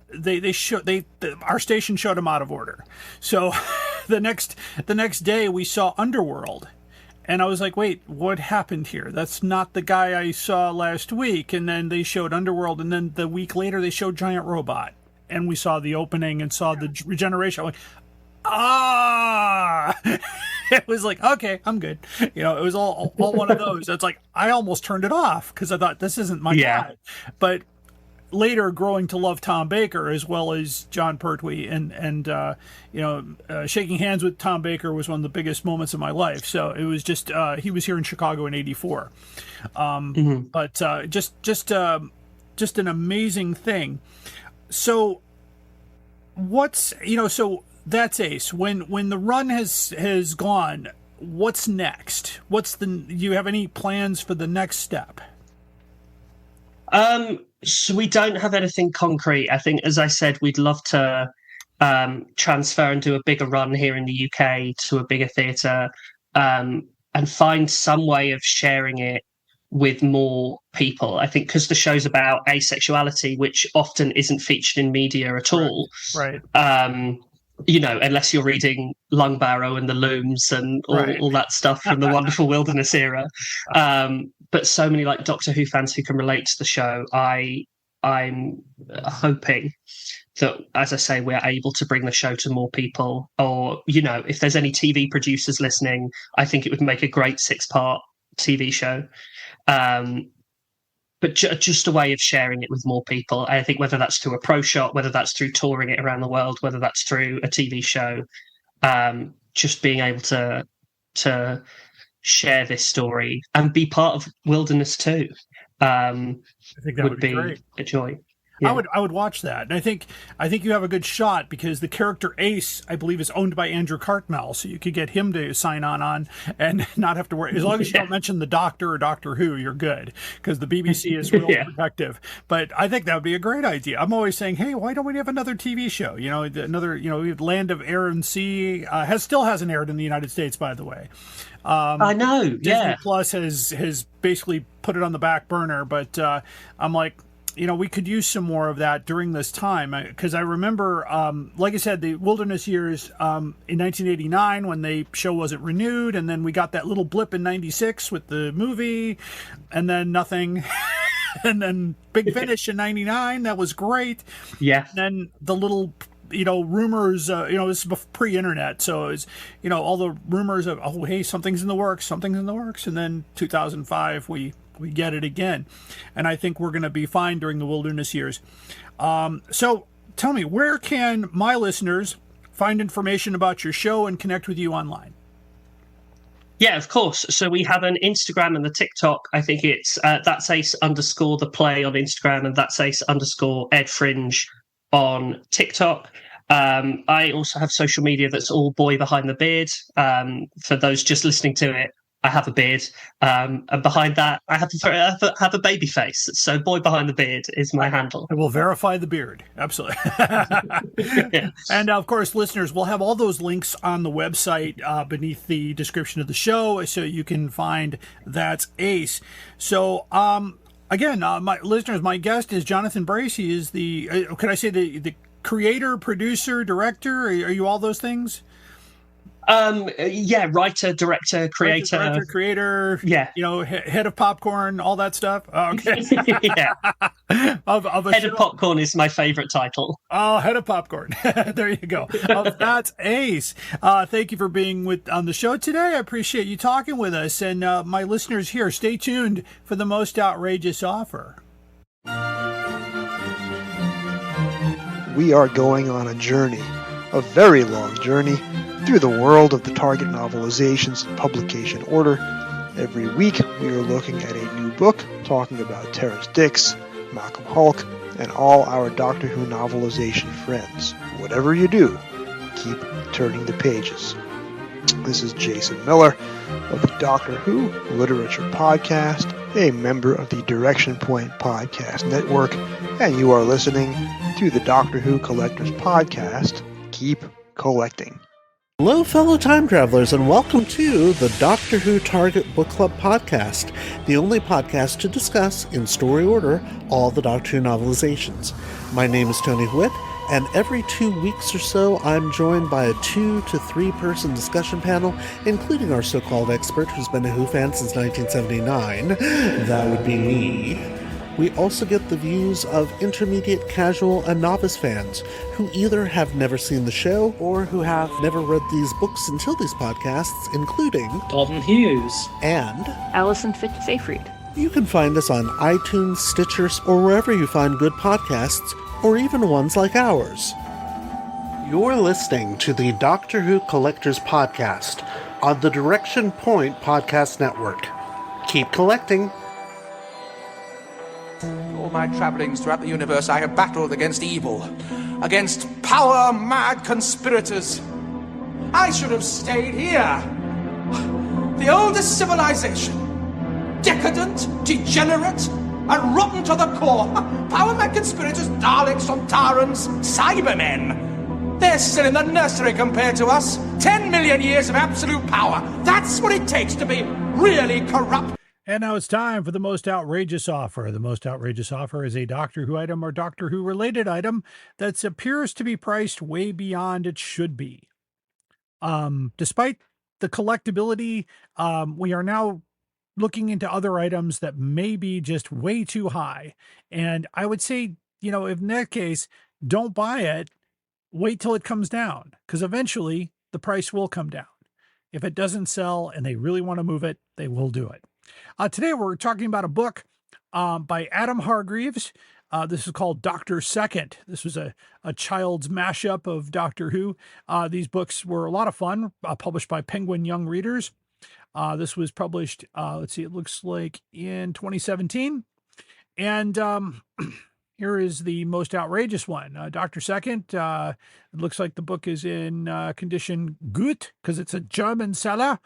station showed him out of order. So the next day we saw Underworld, and I was like, wait, what happened here? That's not the guy I saw last week. And then they showed Underworld, and then the week later they showed Giant Robot, and we saw the opening and saw the regeneration. I'm like, it was like, okay, I'm good. It was all one of those. It's like I almost turned it off because I thought, this isn't my guy. But later, growing to love Tom Baker as well as John Pertwee, and shaking hands with Tom Baker was one of the biggest moments of my life. So it was just he was here in Chicago in '84, but just an amazing thing. So so that's Ace. When the run has gone, what's next? Do you have any plans for the next step? So we don't have anything concrete. I think, as I said, we'd love to transfer and do a bigger run here in the UK to a bigger theatre, and find some way of sharing it with more people. I think because the show's about asexuality, which often isn't featured in media at all. Right. Unless you're reading Lungbarrow and the Looms and all that stuff from the Wonderful Wilderness era. But so many like Doctor Who fans who can relate to the show. I'm hoping that, as I say, we're able to bring the show to more people. Or, if there's any TV producers listening, I think it would make a great 6-part TV show. But just a way of sharing it with more people. I think whether that's through a pro shot, whether that's through touring it around the world, whether that's through a TV show, just being able to share this story and be part of Wilderness too, I think that would be great. a joy. Yeah. I would watch that. And I think you have a good shot because the character Ace, I believe, is owned by Andrew Cartmel, so you could get him to sign on and not have to worry. As long as you don't mention the Doctor or Doctor Who, you're good because the BBC is real protective. But I think that would be a great idea. I'm always saying, hey, why don't we have another TV show? You know, another, Land of Air and Sea still hasn't aired in the United States, by the way. I know. Disney Plus has basically put it on the back burner, but I'm like, we could use some more of that during this time because I remember, like I said, the Wilderness Years in 1989 when the show wasn't renewed, and then we got that little blip in '96 with the movie, and then nothing. And then Big Finish in '99, that was great. Yeah. And then the little, rumors, this is pre-internet, so it's, all the rumors of, oh, hey, something's in the works. And then 2005, we get it again. And I think we're going to be fine during the Wilderness Years. So tell me, where can my listeners find information about your show and connect with you online? Yeah, of course. So we have an Instagram and the TikTok. I think it's that's Ace _ the play on Instagram, and that's Ace _ Ed Fringe on TikTok. I also have social media that's all Boy Behind the Beard. For those just listening to it, I have a beard. And behind that, I have a baby face. So Boy Behind the Beard is my handle. I will verify the beard. Absolutely. Yeah. And of course, listeners, we'll have all those links on the website beneath the description of the show, so you can find That's Ace. So, again, my listeners, my guest is Jonathon Brace. He is could I say the creator, producer, director? Are you all those things? Writer, director, creator. Yeah. Head of popcorn, all that stuff. Oh, okay. Yeah. Head of popcorn is my favorite title. Oh, head of popcorn. There you go. That's Ace. Thank you for being on the show today. I appreciate you talking with us. And my listeners here, stay tuned for the most outrageous offer. We are going on a journey, a very long journey, through the world of the Target novelizations in publication order. Every week we are looking at a new book, talking about Terrence Dicks, Malcolm Hulke, and all our Doctor Who novelization friends. Whatever you do, keep turning the pages. This is Jason Miller of the Doctor Who Literature Podcast, a member of the Direction Point Podcast Network, and you are listening to the Doctor Who Collectors Podcast. Keep collecting. Hello, fellow time travelers, and welcome to the Doctor Who Target Book Club podcast, the only podcast to discuss, in story order, all the Doctor Who novelizations. My name is Tony Whitt, and every 2 weeks or so, I'm joined by a 2 to 3 person discussion panel, including our so-called expert who's been a Who fan since 1979. That would be me. We also get the views of intermediate, casual, and novice fans who either have never seen the show or who have never read these books until these podcasts, including Dalton Hughes and Alison Fitz-Seyfried. You can find us on iTunes, Stitcher, or wherever you find good podcasts, or even ones like ours. You're listening to the Doctor Who Collectors Podcast on the Direction Point Podcast Network. Keep collecting. All my travellings throughout the universe, I have battled against evil, against power-mad conspirators. I should have stayed here. The oldest civilization. Decadent, degenerate, and rotten to the core. Power-mad conspirators, Daleks, Sontarans, Cybermen. They're still in the nursery compared to us. 10 million years of absolute power. That's what it takes to be really corrupt. And now it's time for the most outrageous offer. The most outrageous offer is a Doctor Who item or Doctor Who related item that appears to be priced way beyond it should be. Despite the collectability, we are now looking into other items that may be just way too high. And I would say, if in that case, don't buy it, wait till it comes down, because eventually the price will come down. If it doesn't sell and they really want to move it, they will do it. Today we're talking about a book by Adam Hargreaves. This is called Doctor Second. This was a child's mashup of Doctor Who. These books were a lot of fun, published by Penguin Young Readers. This was published, it looks like in 2017. And Here is the most outrageous one. Dr. Second, it looks like the book is in condition gut because it's a German seller.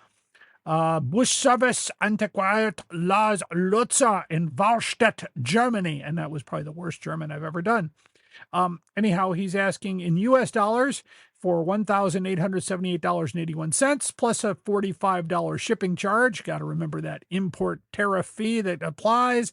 Buschservice Antiquariat Lars Lutzer in Wahlstatt, Germany. And that was probably the worst German I've ever done. Anyhow, he's asking in US dollars for $1,878.81 plus a $45 shipping charge. Got to remember that import tariff fee that applies.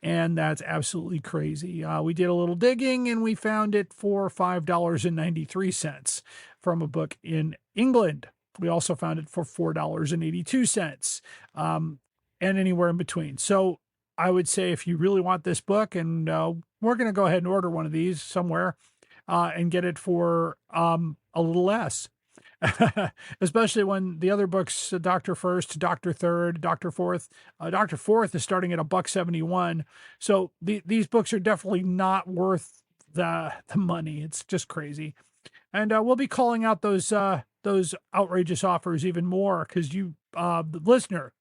And that's absolutely crazy. We did a little digging and we found it for $5.93 from a book in England. We also found it for $4.82 and anywhere in between. So I would say if you really want this book, and we're going to go ahead and order one of these somewhere and get it for a little less. Especially when the other books, Dr. First, Dr. Third, Dr. Fourth, Dr. Fourth is starting at $1.71. So these books are definitely not worth the money. It's just crazy. And we'll be calling out those outrageous offers even more because you, the listener,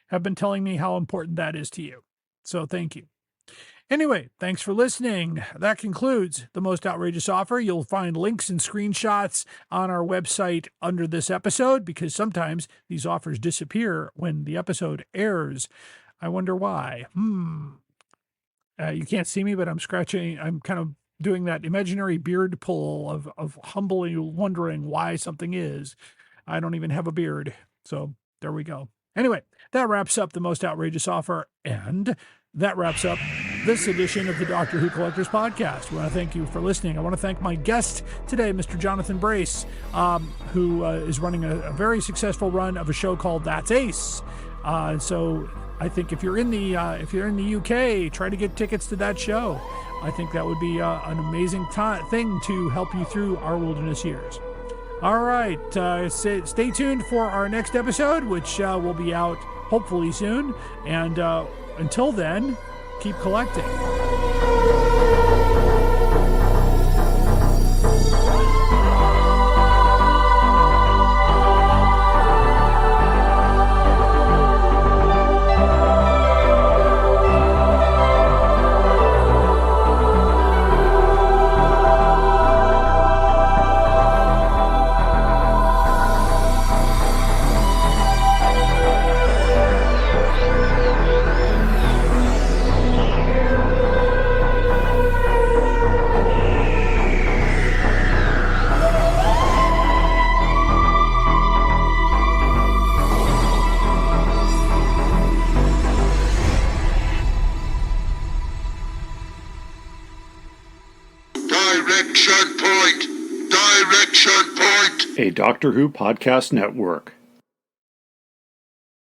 have been telling me how important that is to you. So thank you. Anyway, thanks for listening. That concludes the most outrageous offer. You'll find links and screenshots on our website under this episode because sometimes these offers disappear when the episode airs. I wonder why. You can't see me, but I'm scratching. I'm kind of doing that imaginary beard pull of humbly wondering why something is. I don't even have a beard. So there we go. Anyway, that wraps up the most outrageous offer, and that wraps up this edition of the Doctor Who Collectors Podcast. I want to thank you for listening. I want to thank my guest today, Mr. Jonathan Brace, who is running a very successful run of a show called That's Ace. So I think if you're in the UK, try to get tickets to that show. I think that would be an amazing thing to help you through our wilderness years. All right, stay tuned for our next episode, which will be out hopefully soon. And until then, keep collecting. A Doctor Who Podcast Network.